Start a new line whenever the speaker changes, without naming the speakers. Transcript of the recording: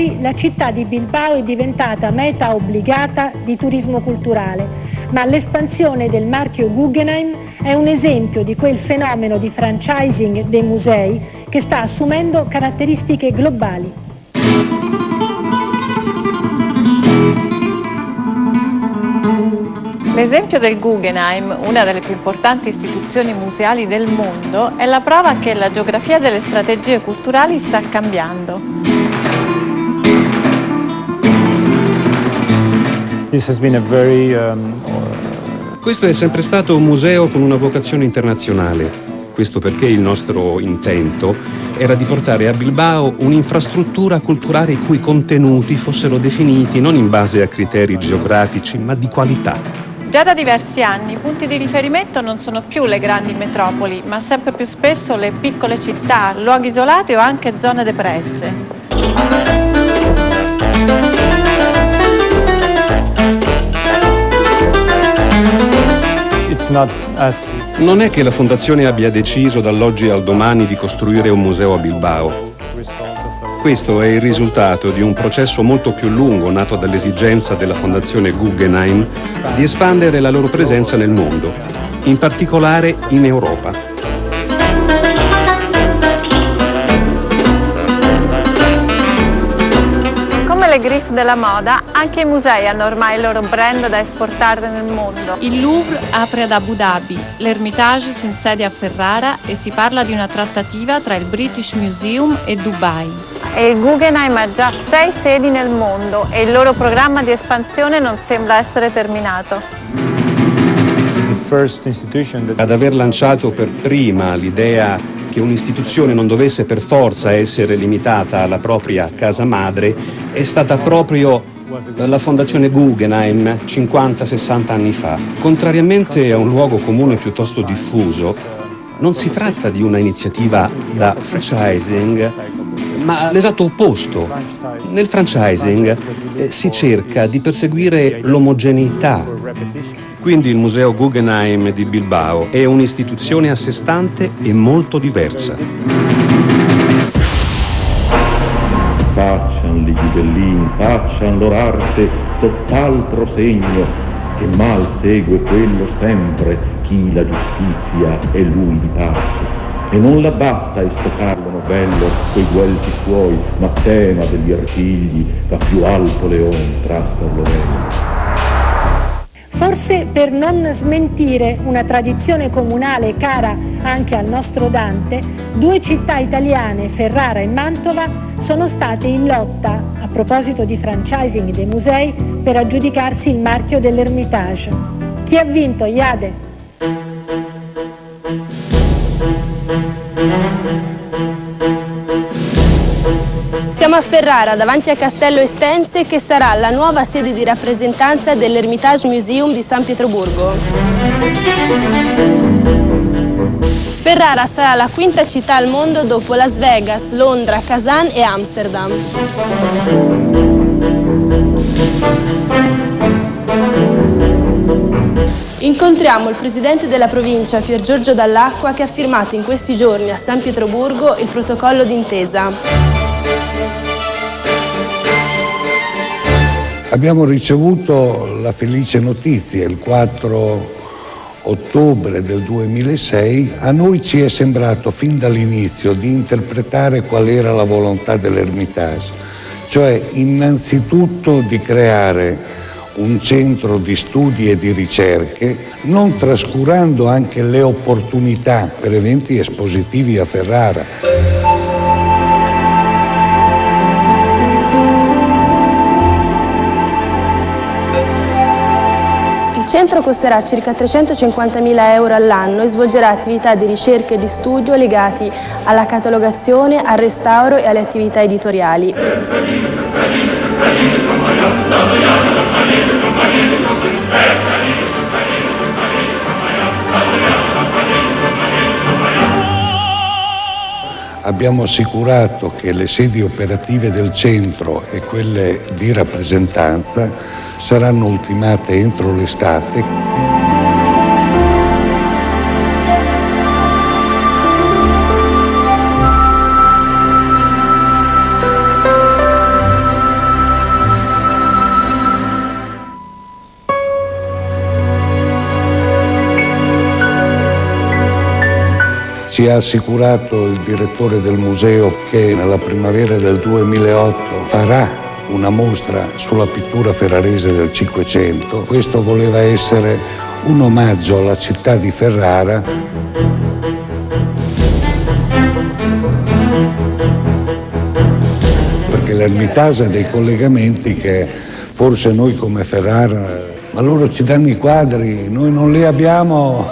ieri la città di Bilbao è diventata meta obbligata di turismo culturale, ma l'espansione del marchio Guggenheim è un esempio di quel fenomeno di franchising dei musei che sta assumendo caratteristiche globali.
L'esempio del Guggenheim, una delle più importanti istituzioni museali del mondo, è la prova che la geografia delle strategie culturali sta cambiando.
Questo è sempre stato un museo con una vocazione internazionale. Questo perché il nostro intento era di portare a Bilbao un'infrastruttura culturale i cui contenuti fossero definiti non in base a criteri geografici, ma di qualità.
Già da diversi anni i punti di riferimento non sono più le grandi metropoli, ma sempre più spesso le piccole città, luoghi isolati o anche zone depresse.
Non è che la Fondazione abbia deciso dall'oggi al domani di costruire un museo a Bilbao. Questo è il risultato di un processo molto più lungo nato dall'esigenza della Fondazione Guggenheim di espandere la loro presenza nel mondo, in particolare in Europa.
Come le griffe della moda, anche i musei hanno ormai il loro brand da esportare nel mondo. Il Louvre apre ad Abu Dhabi, l'Hermitage si insedia a Ferrara e si parla di una trattativa tra il British Museum e Dubai. E il Guggenheim ha già 6 sedi nel mondo e il loro programma di espansione non sembra essere terminato.
Ad aver lanciato per prima l'idea che un'istituzione non dovesse per forza essere limitata alla propria casa madre è stata proprio la Fondazione Guggenheim 50-60 anni fa. Contrariamente a un luogo comune piuttosto diffuso, non si tratta di una iniziativa da franchising, ma l'esatto opposto. Nel franchising si cerca di perseguire l'omogeneità. Quindi il Museo Guggenheim di Bilbao è un'istituzione a sé stante e molto diversa.
Faccian li ghibellini, faccian lor arte sott'altro segno, che mal segue quello sempre chi la giustizia e lui di parte. E non la batta e sto Carlo bello coi guelfi suoi, ma tema degli artigli, da più alto leone trasta l'ovello.
Forse per non smentire una tradizione comunale cara anche al nostro Dante, 2 città italiane, Ferrara e Mantova, sono state in lotta, a proposito di franchising dei musei, per aggiudicarsi il marchio dell'Hermitage. Chi ha vinto, Iade?
Siamo a Ferrara, davanti a Castello Estense, che sarà la nuova sede di rappresentanza dell'Hermitage Museum di San Pietroburgo. Ferrara sarà la 5ª città al mondo dopo Las Vegas, Londra, Kazan e Amsterdam. Incontriamo il presidente della provincia, Pier Giorgio Dall'Acqua, che ha firmato in questi giorni a San Pietroburgo il protocollo d'intesa.
Abbiamo ricevuto la felice notizia il 4 ottobre del 2006. A noi ci è sembrato fin dall'inizio di interpretare qual era la volontà dell'Hermitage, cioè innanzitutto di creare un centro di studi e di ricerche, non trascurando anche le opportunità per eventi espositivi a Ferrara.
Il centro costerà circa 350.000 euro all'anno e svolgerà attività di ricerca e di studio legati alla catalogazione, al restauro e alle attività editoriali.
Abbiamo assicurato che le sedi operative del centro e quelle di rappresentanza saranno ultimate entro l'estate. Ci ha assicurato il direttore del museo che nella primavera del 2008 farà una mostra sulla pittura ferrarese del Cinquecento. Questo voleva essere un omaggio alla città di Ferrara. Perché l'Ermitage ha dei collegamenti che forse noi come Ferrara, ma loro ci danno i quadri, noi non li abbiamo.